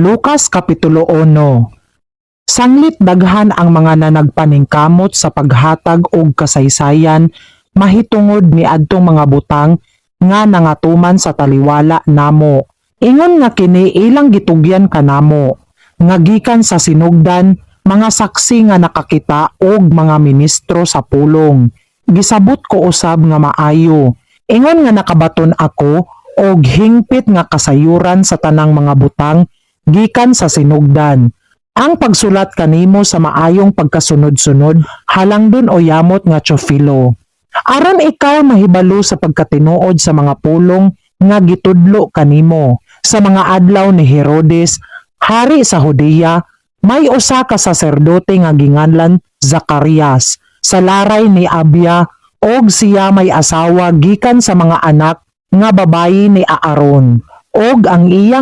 Lukas Kapitulo 1. Sanglit daghan ang mga nanagpaningkamot sa paghatag og kasaysayan mahitungod ni adtong mga butang nga nangatuman sa taliwala namo. Ingon nga kini ilang gitugyan kanamo nga gikan sa sinugdan mga saksi nga nakakita og mga ministro sa pulong. Gisabot ko usab nga maayo. Ingon nga nakabaton ako og hingpit nga kasayuran sa tanang mga butang gikan sa sinugdan. Ang pagsulat kanimo sa maayong pagkasunod-sunod halangdon o yamot nga Teofilo. Aron ikaw mahibalo sa pagkatinuod sa mga pulong nga gitudlo kanimo. Sa mga adlaw ni Herodes, hari sa Judea, may usa ka saserdote nga ginganlan Zacarias, sa laray ni Abia, og siya may asawa gikan sa mga anak nga babayi ni Aaron, og ang iyang